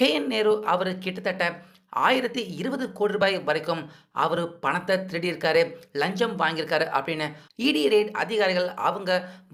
K.N.. Nehru அவரு கிட்டத்தட்ட 1020 கோடி ரூபாய் வரைக்கும் அவரு பணத்த திருடியிருக்காரு, லஞ்சம் வாங்கியிருக்காரு அப்படின்னு இடி ரெய்ட் அதிகாரிகள் அவங்க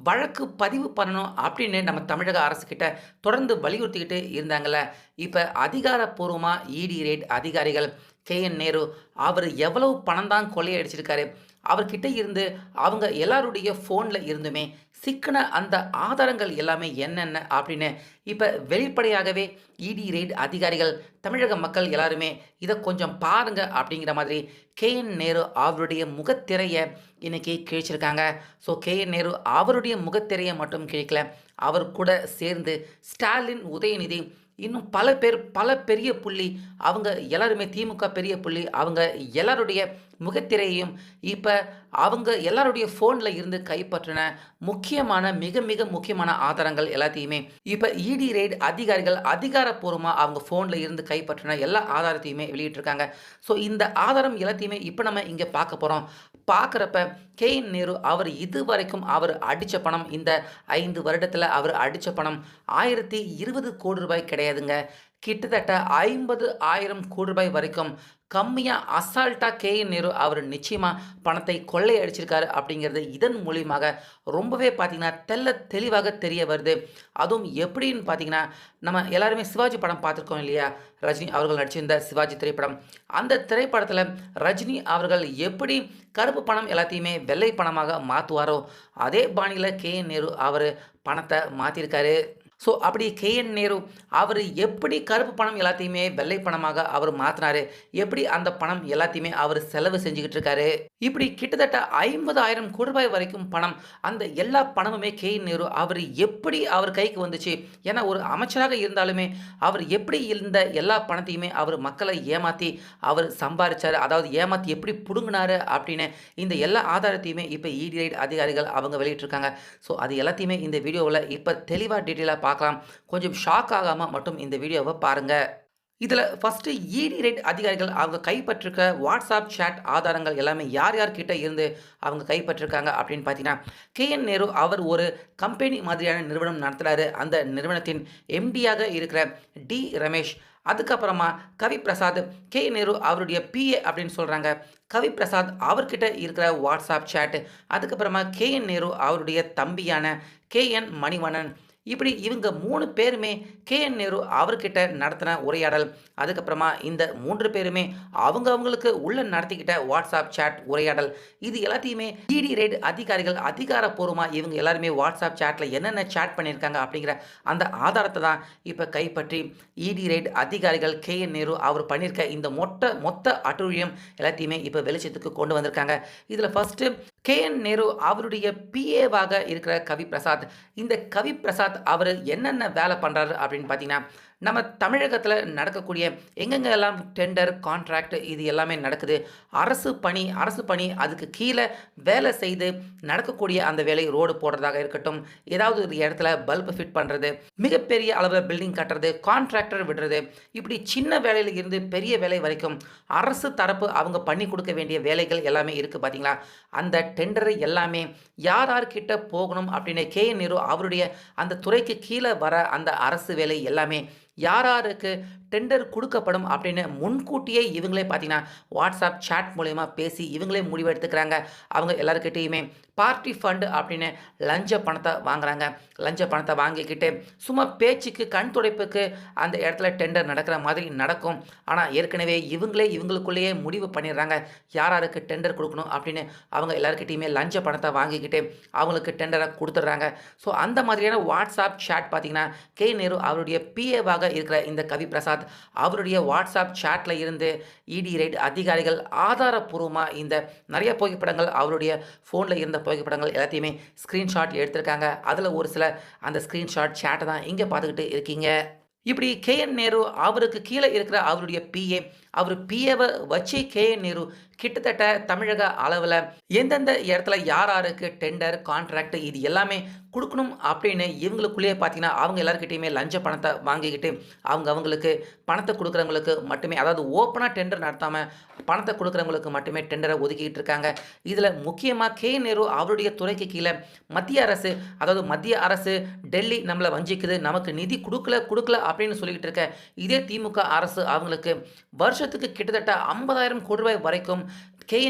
வழக்கு பதிவு பண்ணணும் அப்படின்னு நம்ம தமிழக அரசு கிட்ட தொடர்ந்து வலியுறுத்திக்கிட்டு இருந்தாங்கல்ல. இப்ப அதிகாரப்பூர்வமா இடி ரெய்ட் அதிகாரிகள் கே.என். நேரு அவரு எவ்வளவு பணம் தான் கொள்ளையடிச்சிருக்காரு, அவர்கிட்ட இருந்து அவங்க எல்லாருடைய ஃபோன்ல இருந்துமே சிக்கின அந்த ஆதாரங்கள் எல்லாமே என்னென்ன அப்படின்னு இப்ப வெளிப்படையாகவே இடி ரெய்ட் அதிகாரிகள் தமிழக மக்கள் எல்லாருமே இத கொஞ்சம் பாருங்க அப்படிங்கிற மாதிரி கே.என். நேரு அவருடைய முகத்திரைய இன்னைக்கு கிழிச்சிருக்காங்க. So K.N.. நேரு அவருடைய முகத்திரைய மட்டும் கிழிக்கல. அவர் கூட சேர்ந்து ஸ்டாலின், உதயநிதி இன்னும் பல பேர் பல பெரிய புள்ளி அவங்க எல்லாருமே திமுக பெரிய புள்ளி அவங்க எல்லாருடைய முகத்திரையையும் இப்ப அவங்க எல்லாருடைய ஃபோன்ல இருந்து கைப்பற்றின முக்கியமான மிக மிக முக்கியமான ஆதாரங்கள் எல்லாத்தையுமே இப்ப இடி ரெய்ட் அதிகாரிகள் அதிகாரப்பூர்வமா அவங்க ஃபோன்ல இருந்து கைப்பற்றின எல்லா ஆதாரத்தையுமே வெளியிட்டிருக்காங்க. ஸோ இந்த ஆதாரம் எல்லாத்தையுமே இப்ப நம்ம இங்க பார்க்க போறோம். பார்க்குறப்ப கே.என். நேரு அவர் இதுவரைக்கும் அவர் அடிச்ச பணம் இந்த 5 வருடத்துல அவர் அடிச்ச பணம் 1020 கோடி ரூபாய் கிடையாதுங்க. கிட்டத்தட்ட 50,000 கோடி ரூபாய் வரைக்கும் கம்மியா அசால்ட்டா கே.என். நேரு அவர் நிச்சயமா பணத்தை கொள்ளையடிச்சிருக்காரு அப்படிங்கிறது இதன் மூலியமாக ரொம்பவே பார்த்தீங்கன்னா தெள்ளத் தெளிவாக தெரிய வருது. அதுவும் எப்படின்னு பார்த்தீங்கன்னா, நம்ம எல்லாருமே சிவாஜி படம் பார்த்துருக்கோம் இல்லையா? ரஜினி அவர்கள் நடிச்சிருந்த சிவாஜி திரைப்படம். அந்த திரைப்படத்துல ரஜினி அவர்கள் எப்படி கருப்பு பணம் எல்லாத்தையுமே வெள்ளை பணமாக மாத்துவாரோ, அதே பாணியில கே.என். நேரு அவரு பணத்த மாத்தியிருக்காரு. ஸோ அப்படி கே.என். நேரு அவரு எப்படி கருப்பு பணம் எல்லாத்தையுமே வெள்ளை பணமாக அவர் மாத்துனாரு, எப்படி அந்த பணம் எல்லாத்தையுமே அவர் செலவு செஞ்சுக்கிட்டு இருக்காரு. இப்படி கிட்டத்தட்ட 50,000 கோடி ரூபாய் வரைக்கும் பணம், அந்த எல்லா பணமுமே கே.என். நேரு அவர் எப்படி அவர் கைக்கு வந்துச்சு? ஏன்னா ஒரு அமைச்சராக இருந்தாலுமே அவர் எப்படி இந்த எல்லா பணத்தையுமே அவர் மக்களை ஏமாத்தி அவர் சம்பாரிச்சாரு, அதாவது ஏமாத்தி எப்படி புடுங்குனாரு அப்படின்னு இந்த எல்லா ஆதாரத்தையுமே இப்ப இடி ரெய்ட் அதிகாரிகள் அவங்க வெளியிட்டிருக்காங்க. ஸோ அது எல்லாத்தையுமே இந்த வீடியோவுல இப்ப தெளிவா டீட்டெயிலா பார்க்கலாம். கொஞ்சம் ஷாக் ஆகாம மட்டும் இந்த வீடியோவ பாருங்க. இதுல ஃபர்ஸ்ட் இடி ரெய்ட் அதிகாரிகள் அவங்க கைப்பற்றிருக்க வாட்ஸ்அப் சேட் ஆதாரங்கள் எல்லாமே யார் யார் கிட்ட இருந்து அவங்க கைப்பற்றிருக்காங்க அப்படின்னு பார்த்தீங்கன்னா, கே.என். நேரு அவர் ஒரு கம்பெனி மாதிரியான நிறுவனம் நடத்துறாரு. அந்த நிறுவனத்தின் எம்டியாக இருக்கிற டி. ரமேஷ், அதுக்கப்புறமா கவிப்பிரசாத், கே.என். நேரு அவருடைய பிஏ அப்படின்னு சொல்றாங்க. கவிப்பிரசாத் அவர்கிட்ட இருக்கிற வாட்ஸ்அப் சேட், அதுக்கப்புறமா கே.என். நேரு அவருடைய தம்பியான கே.என். மணிவண்ணன், இப்படி இவங்க 3 பேருமே கே.என். நேரு அவர்கிட்ட நடத்தின உரையாடல், அதுக்கப்புறமா இந்த 3 பேருமே அவங்க அவங்களுக்கு உள்ள நடத்திக்கிட்ட வாட்ஸ்அப் சேட் உரையாடல், இது எல்லாத்தையுமே இடி ரெய்ட் அதிகாரிகள் அதிகாரப்பூர்வமா இவங்க எல்லாருமே வாட்ஸ்அப் சேட்ல என்னென்ன சேட் பண்ணியிருக்காங்க அப்படிங்கிற அந்த ஆதாரத்தை தான் இப்போ கைப்பற்றி இடி ரெய்ட் அதிகாரிகள் கே.என். நேரு அவர் பண்ணியிருக்க இந்த மொத்த அட்டூழியம் எல்லாத்தையுமே இப்போ வெளிச்சத்துக்கு கொண்டு வந்திருக்காங்க. இதில் ஃபர்ஸ்ட் கே.என். நேரு அவருடைய பிஏவாக இருக்கிற கவிப்பிரசாத், இந்த கவிப்பிரசாத் அவர் என்னென்ன வேலை பண்றாரு அப்படின்னு பார்த்தீங்கன்னா, நம்ம தமிழகத்தில் நடக்கக்கூடிய எங்கெங்கெல்லாம் டெண்டர், கான்ட்ராக்ட் இது எல்லாமே நடக்குது, அரசு பணி அதுக்கு கீழே வேலை செய்து நடக்கக்கூடிய அந்த வேலை, ரோடு போடுறதாக இருக்கட்டும், ஏதாவது ஒரு இடத்துல பல்ப் ஃபிட் பண்ணுறது, மிகப்பெரிய அளவில் பில்டிங் கட்டுறது, கான்ட்ராக்டர் விடுறது, இப்படி சின்ன வேலையில் இருந்து பெரிய வேலை வரைக்கும் அரசு தரப்பு அவங்க பண்ணி கொடுக்க வேண்டிய வேலைகள் எல்லாமே இருக்குது பார்த்தீங்களா? அந்த டெண்டர் எல்லாமே யார் யார்கிட்ட போகணும் அப்படின்னு கே.என். நேரு அவருடைய அந்த துறைக்கு கீழே வர அந்த அரசு வேலை எல்லாமே யார் யாருக்கு டெண்டர் கொடுக்கப்படும் அப்படின்னு முன்கூட்டியே இவங்களே பார்த்தீங்கன்னா வாட்ஸ்அப் சேட் மூலயமா பேசி இவங்களே முடிவு எடுத்துக்கிறாங்க. அவங்க எல்லாருக்கிட்டேயுமே பார்ட்டி ஃபண்டு அப்படின்னு லஞ்ச பணத்தை வாங்குறாங்க. லஞ்ச பணத்தை வாங்கிக்கிட்டு சும்மா பேச்சுக்கு கண் துடைப்புக்கு அந்த இடத்துல டெண்டர் நடக்கிற மாதிரி நடக்கும். ஆனால் ஏற்கனவே இவங்களே இவங்களுக்குள்ளேயே முடிவு பண்ணிடுறாங்க யார் யாருக்கு டெண்டர் கொடுக்கணும் அப்படின்னு. அவங்க எல்லாருக்கிட்டையுமே லஞ்ச பணத்தை வாங்கிக்கிட்டு அவங்களுக்கு டெண்டரை கொடுத்துட்றாங்க. ஸோ அந்த மாதிரியான வாட்ஸ்அப் சேட் பார்த்தீங்கன்னா கே.என். நேரு அவருடைய பிஏவாக இருக்கிற இந்த கவிப்பிரசாத் அவருடைய வாட்ஸ்அப் சேட்ல இருந்து இடி ரெய்ட் அதிகாரிகள் ஆதாரப்பூர்வமாக இந்த நிறைய புகைப்படங்கள், அவருடைய ஃபோனில் இருந்த புகைப்படங்கள் எல்லாத்தையுமே ஸ்க்ரீன்ஷாட் எடுத்திருக்காங்க. அதில் ஒரு சில அந்த ஸ்க்ரீன்ஷாட் சேட்டை தான் இங்கே பார்த்துக்கிட்டு இருக்கீங்க. இப்படி கே.என். நேரு அவருக்கு கீழே இருக்கிற அவருடைய பிஏ, அவர் பிஏவை வச்சு கே.என். நேரு கிட்டத்தட்ட தமிழக அளவில் எந்தெந்த இடத்துல யார் யாருக்கு டெண்டர், கான்ட்ராக்ட் இது எல்லாமே குடுக்கணும் அப்படின்னு இவங்களுக்குள்ளேயே பார்த்தீங்கன்னா, அவங்க எல்லார்கிட்டயுமே லஞ்ச பணத்த வாங்கிக்கிட்டு, அவங்களுக்கு பணத்த குடுக்குறவங்களுக்கு மட்டுமே அதாவது ஓப்பனா டெண்டர் நடத்தாம, பணத்த குடுக்குறவங்களுக்கு மட்டுமே டெண்டர ஒதுக்கிட்டு இருக்காங்க. இதில முக்கியமா நேரு அவருடைய துறைக்கு கீழ மத்திய அரசு அதாவது மத்திய அரசு டெல்லி நம்மள வஞ்சிக்குது, நமக்கு நிதி குடுக்கல அப்படின்னு சொல்லிக்கிட்டு இருக்க இதே திமுக அரசு அவங்களுக்கு வருஷத்துக்கு கிட்டத்தட்ட ரூ. 50,000 கோடி வரைக்கும்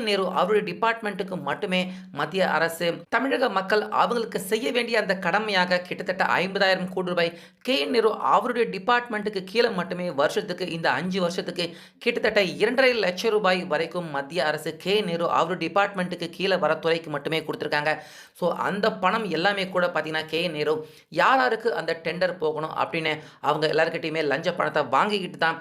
நேரு அவருடைய டிபார்ட்மெண்ட்டுக்கு மட்டுமே மத்திய அரசு தமிழக மக்கள் அவங்களுக்கு செய்ய வேண்டிய அந்த கடமையாக கிட்டத்தட்ட ரூ. 50,000 கோடி நேரு அவருடைய டிபார்ட்மெண்ட்டுக்கு கீழ மட்டுமே வருஷத்துக்கு இந்த 5 வருஷத்துக்கு கிட்டத்தட்ட ரூ. 2,50,000 வரைக்கும் மத்திய அரசு நேரு அவருடைய டிபார்ட்மெண்ட்டுக்கு கீழ வர துறைக்கு மட்டுமே குடுத்துருக்காங்க. ஸோ அந்த பணம் எல்லாமே கூட பார்த்தீங்கன்னா, நேரு யார் யாருக்கு அந்த டெண்டர் போகணும் அப்படின்னு அவங்க எல்லார்கிட்டயுமே லஞ்ச பணத்த வாங்கிக்கிட்டு தான்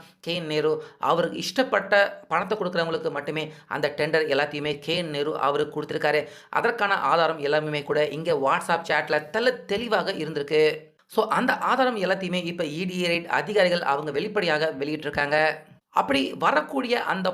நேரு அவருக்கு இஷ்டப்பட்ட பணத்த குடுக்குறவங்களுக்கு மட்டுமே அந்த டெண்டர் எல்லாத்தையுமே நேரு அவருக்கு குடுத்துருக்காரு. அதற்கான ஆதாரம் எல்லாமே கூட இங்க WhatsApp சேட்ல தெளிவாக இருந்திருக்கு. ஸோ அந்த ஆதாரம் எல்லாத்தையுமே இப்ப இடி ரெய்ட் அதிகாரிகள் அவங்க வெளிப்படையாக வெளியிட்டிருக்காங்க. அப்படி வரக்கூடிய அந்த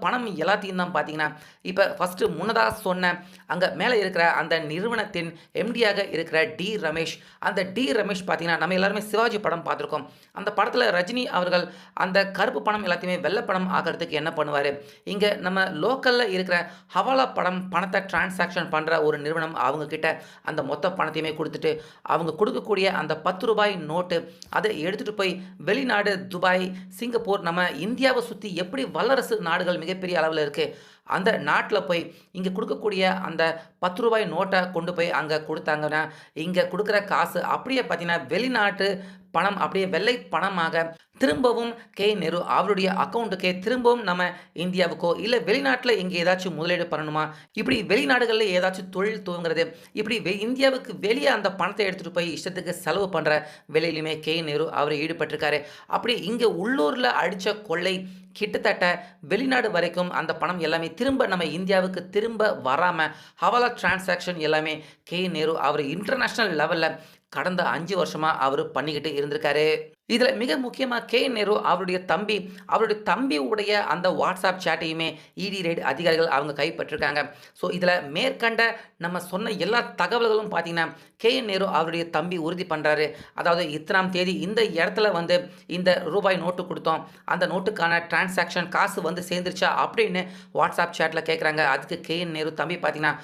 பணம் எல்லாத்தையும் தான் பார்த்தீங்கன்னா, இப்ப ஃபர்ஸ்ட்டு முன்னதா சொன்ன அங்க மேல இருக்கிற அந்த நிறுவனத்தின் எம்டியாக இருக்கிற ரமேஷ். அந்த ரமேஷ் பார்த்தீங்கன்னா, நம்ம எல்லாருமே சிவாஜி படம் பார்த்துருக்கோம். அந்த படத்துல ரஜினி அவர்கள் அந்த கருப்பு பணம் எல்லாத்தையுமே வெள்ள பணம் ஆக்குறதுக்கு என்ன பண்ணுவாரு, இங்க நம்ம லோக்கல்ல இருக்கிற ஹவாலா பணத்த டிரான்சாக்ஷன் பண்ற ஒரு நிறுவனம் அவங்க கிட்ட அந்த மொத்த பணத்தையுமே குடுத்துட்டு, அவங்க குடுக்கக்கூடிய அந்த ரூ. 10 நோட்டு அத எடுத்துட்டு போய் வெளிநாடு துபாய், சிங்கப்பூர் நம்ம இந்தியாவ சுத்தி எப்படி வல்லரசு நாடுகள் மிகப்பெரிய அளவுல இருக்கு. அந்த நாட்ல போய் இங்க குடுக்கக்கூடிய அந்த ரூ. 10 நோட்ட கொண்டு போய் அங்க குடுத்தாங்கன்னா, இங்க குடுக்குற காசு அப்படியே பார்த்தீங்கன்னா, வெளிநாட்டு பணம் அப்படியே வெள்ளை பணமாக திரும்பவும் நேரு அவருடைய அக்கவுண்ட்டுக்கே திரும்பவும் நம்ம இந்தியாவுக்கோ, இல்ல வெளிநாட்ல எங்க ஏதாச்சும் முதலீடு பண்ணணுமா, இப்படி வெளிநாடுகள்ல ஏதாச்சும் தொழில் துவங்குறது, இப்படி இந்தியாவுக்கு வெளிய அந்த பணத்த எடுத்துட்டு போய் இஷ்டத்துக்கு செலவு பண்ற வேலையிலுமே நேரு அவரு ஈடுபட்டிருக்காரு. அப்படி இங்க உள்ளூர்ல அடிச்ச கொள்ளை கிட்டத்தட்ட வெளிநாடு வரைக்கும் அந்த பணம் எல்லாமே திரும்ப நம்ம இந்தியாவுக்கு திரும்ப வராம ஹவாலா டிரான்சாக்ஷன் எல்லாமே நேரு அவரு இன்டர்நேஷனல் லெவல்ல கடந்த 5 வருஷமா அவரு பண்ணிக்கிட்டு இருந்திருக்காரு. இதுல மிக முக்கியமா நேரு அவருடைய தம்பி உடைய அந்த WhatsApp சேட்டையுமே இடி ரெய்ட் அதிகாரிகள் அவங்க கைப்பற்றிருக்காங்க. ஸோ இதுல மேற்கண்ட நம்ம சொன்ன எல்லா தகவல்களும் பார்த்தீங்கன்னா, நேரு அவருடைய தம்பி உறுதி பண்றாரு. அதாவது இத்தனாம் தேதி இந்த இடத்துல வந்து இந்த ரூபாய் நோட்டு குடுத்தோம். அந்த நோட்டுக்கான டிரான்சாக்ஷன் காசு வந்து சேர்ந்துருச்சா அப்படின்னு WhatsApp சேட்ல கேட்குறாங்க. அதுக்கு நேரு தம்பி பார்த்தீங்கன்னா,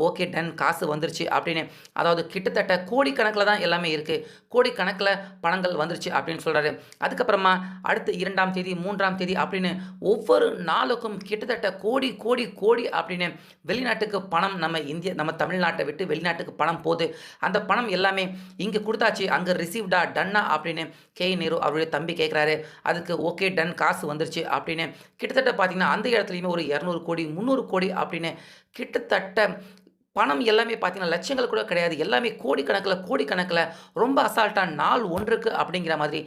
ஓகே டன் காசு வந்துருச்சு அப்படின்னு அதாவது கிட்டத்தட்ட கோடிக்கணக்கில தான் எல்லாமே இருக்கு. கோடிக்கணக்கில பணங்கள் வந்துருச்சு அப்படின்னு சொல்றாரு. அதுக்கப்புறமா அடுத்து 2ஆம் தேதி, 3ஆம் தேதி அப்படின்னு ஒவ்வொரு நாளுக்கும் கிட்டத்தட்ட கோடி அப்படின்னு வெளிநாட்டுக்கு பணம் நம்ம தமிழ்நாட்ட விட்டு வெளிநாட்டுக்கு பணம் போது. அந்த பணம் எல்லாமே இங்க குடுத்தாச்சு. அங்க ரிசீவ்டா, டன்னா அப்படின்னு நேரு அவருடைய தம்பி கேட்குறாரு. அதுக்கு ஓகே டன் காசு வந்துருச்சு அப்படின்னு கிட்டத்தட்ட பார்த்தீங்கன்னா, அந்த இடத்துலயுமே ஒரு 200 கோடி, 300 கோடி அப்படின்னு கிட்டத்தட்ட பணம் எல்லாமே பார்த்தீங்கன்னா, லட்சங்கள் கூட கிடையாது. எல்லாமே கோடிக்கணக்கில ரொம்ப அசால்ட்டா நாள் ஒன்றுக்கு அப்படிங்கிற மாதிரி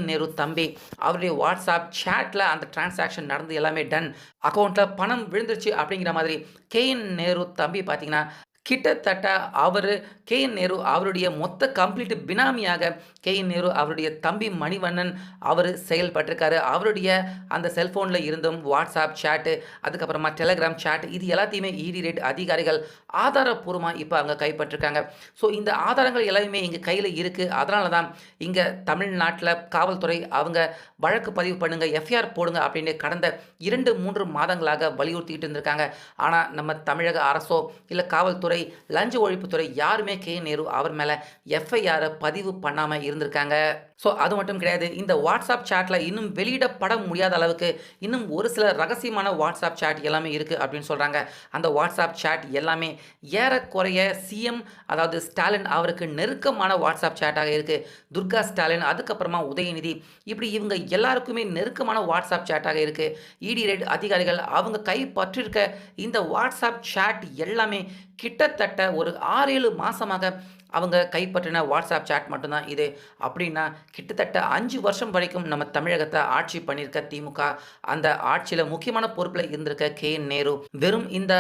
நேரு தம்பி அவருடைய WhatsApp சேட்ல அந்த டிரான்சாக்ஷன் நடந்து எல்லாமே டன். அக்கவுண்ட்ல பணம் விழுந்துருச்சு அப்படிங்கிற மாதிரி நேரு தம்பி பார்த்தீங்கன்னா, கிட்டத்தட்ட அவரு நேரு அவருடைய மொத்த கம்ப்ளீட் பினாமியாக நேரு அவருடைய தம்பி மணிவண்ணன் அவரு செயல்பட்டிருக்காரு. அவருடைய அந்த செல்ஃபோன்ல இருந்தும் WhatsApp சேட்டு, அதுக்கப்புறமா Telegram சேட் இது எல்லாத்தையுமே இடி ரெய்ட் அதிகாரிகள் ஆதாரப்பூர்வமா இப்ப அங்க கைப்பற்றிருக்காங்க. ஸோ இந்த ஆதாரங்கள் எல்லாமே எங்க கையில இருக்கு. அதனால தான் இங்க தமிழ்நாட்ல காவல்துறை அவங்க வழக்கு பதிவு பண்ணுங்க, எஃப்ஐஆர் போடுங்க அப்படின்னு கடந்த 2, 3 மாதங்களாக வலியுறுத்திட்டு இருந்திருக்காங்க. ஆனா நம்ம தமிழக அரசோ, இல்ல காவல்துறை, லஞ்ச ஒழிப்புத்துறை யாருமே நேரு அவர் மேல எஃப்ஐஆர் பதிவு பண்ணாம இருந்திருக்காங்க. ஸோ அது மட்டும் கிடையாது. இந்த WhatsApp சேட்ல இன்னும் வெளியிடப்பட முடியாத அளவுக்கு இன்னும் ஒரு சில ரகசியமான WhatsApp சேட் எல்லாமே இருக்கு அப்படின்னு சொல்றாங்க. அந்த WhatsApp சேட் எல்லாமே ஏறக்குறைய சிஎம் அதாவது ஸ்டாலின் அவருக்கு நெருக்கமான WhatsApp சேட்டாக இருக்கு. துர்கா ஸ்டாலின், அதுக்கப்புறமா உதயநிதி இப்படி இவங்க எல்லாருக்குமே நெருக்கமான WhatsApp சேட்டாக இருக்கு. இடி ரெய்ட் அதிகாரிகள் அவங்க கைப்பற்றிருக்க இந்த WhatsApp சேட் எல்லாமே கிட்டத்தட்ட ஒரு 6, 7 மாசமாக அவங்க கைப்பற்றின WhatsApp சேட் மட்டும் தான் இது. அப்படின்னா கிட்டத்தட்ட 5 வருஷம் வரைக்கும் நம்ம தமிழகத்த ஆட்சி பண்ணியிருக்க திமுக, அந்த ஆட்சியில முக்கியமான பொறுப்புல இருந்திருக்க கே.என். நேரு, வெறும் இந்த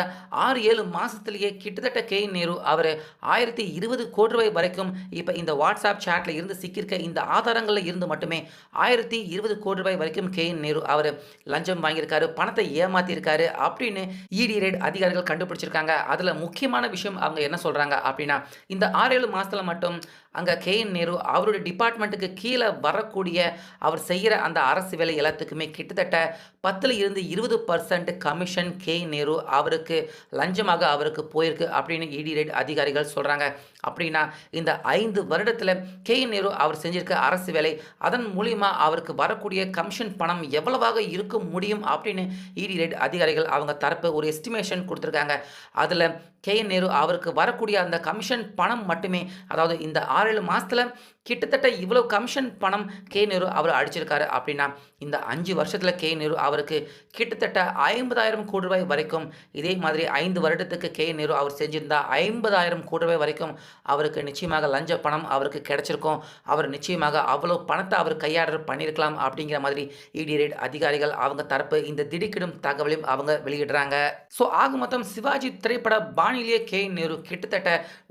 6, 7 மாசத்திலேயே கிட்டத்தட்ட கே.என். நேரு அவரு ரூ. 1020 கோடி வரைக்கும் இப்ப இந்த WhatsApp சேட்ல இருந்து சிக்கியிருக்க இந்த ஆதாரங்கள்ல இருந்து மட்டுமே ரூ. 1020 கோடி வரைக்கும் கே.என். நேரு அவரு லஞ்சம் வாங்கியிருக்காரு, பணத்தை ஏமாத்தியிருக்காரு அப்படின்னு இடி ரெய்ட் அதிகாரிகள் கண்டுபிடிச்சிருக்காங்க. அதுல முக்கியமான விஷயம் அவங்க என்ன சொல்றாங்க அப்படின்னா, இந்த 6, 7 மாசத்துல மட்டும் அங்க கே.என். நேரு அவருடைய டிபார்ட்மெண்ட்டுக்கு கீழ வரக்கூடிய அவர் செய்யற அந்த அரசு வேலை எல்லாத்துக்குமே கிட்டத்தட்ட 10ல இருந்து 20% கமிஷன் கே.என். நேரு அவருக்கு லஞ்சமாக அவருக்கு போயிருக்கு அப்படின்னு இடி ரெய்ட் அதிகாரிகள் சொல்றாங்க. அப்படின்னா இந்த 5 வருடத்துல கே.என். நேரு அவர் செஞ்சிருக்க அரசு வேலை, அதன் மூலியமா அவருக்கு வரக்கூடிய கமிஷன் பணம் எவ்வளவாக இருக்க முடியும் அப்படின்னு இடி ரெய்ட் அதிகாரிகள் அவங்க தரப்பு ஒரு எஸ்டிமேஷன் குடுத்திருக்காங்க. அதுல கே.என். நேரு அவருக்கு வரக்கூடிய அந்த கமிஷன் பணம் மட்டுமே, அதாவது இந்த 6, 7 மாசத்துல கிட்டத்தட்ட இவ்வளவு கமிஷன் பணம் கே.என். நேரு அவர் அடிச்சிருக்காரு அப்படின்னா, இந்த 5 வருஷத்துல கே.என். நேரு அவருக்கு கிட்டத்தட்ட 50,000 கோடி ரூபாய் வரைக்கும், இதே மாதிரி 5 வருடத்துக்கு கே.என். நேரு அவர் செஞ்சிருந்தா 50,000 கோடி ரூபாய் வரைக்கும் அவருக்கு நிச்சயமாக லஞ்ச பணம் அவருக்கு கிடைச்சிருக்கும். அவர் நிச்சயமாக அவ்வளவு பணத்தை அவர் கையாடல் பண்ணியிருக்கலாம் அப்படிங்கிற மாதிரி இடி ரெய்ட் அதிகாரிகள் அவங்க தரப்பு இந்த திடுக்கிடும் தகவலையும் அவங்க வெளியிடுறாங்க. ஸோ ஆக மொத்தம் சிவாஜி திரைப்பட பாணியிலேயே கே.என். நேரு கிட்டத்தட்ட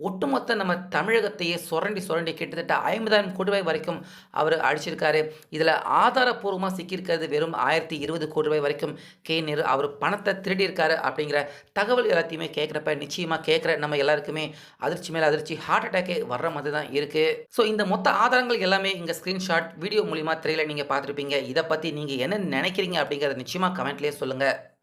ஒட்டுமொத்த நம்ம தமிழகத்தையே சுரண்டி சுரண்டி கிட்டத்தட்ட 50,000 கோடி ரூபாய் வரைக்கும் அவர் அடிச்சிருக்காரு. இதுல ஆதாரப்பூர்வமா சிக்கியிருக்கிறது வெறும் 1020 கோடி ரூபாய் வரைக்கும் கே.என். நேரு அவர் பணத்தை திருடியிருக்காரு அப்படிங்கிற தகவல் எல்லாத்தையுமே கேட்குறப்ப நிச்சயமா கேட்குற நம்ம எல்லாருக்குமே அதிர்ச்சி மேல அதிர்ச்சி, ஹார்ட் அட்டாக்கே வர்ற மாதிரி தான் இருக்கு. ஸோ இந்த மொத்த ஆதாரங்கள் எல்லாமே இங்க ஸ்கிரீன்ஷாட் வீடியோ மூலியமா திரையில நீங்க பார்த்துருப்பீங்க. இதை பத்தி நீங்க என்ன நினைக்கிறீங்க அப்படிங்கிறத நிச்சயமா கமெண்ட்லேயே சொல்லுங்க.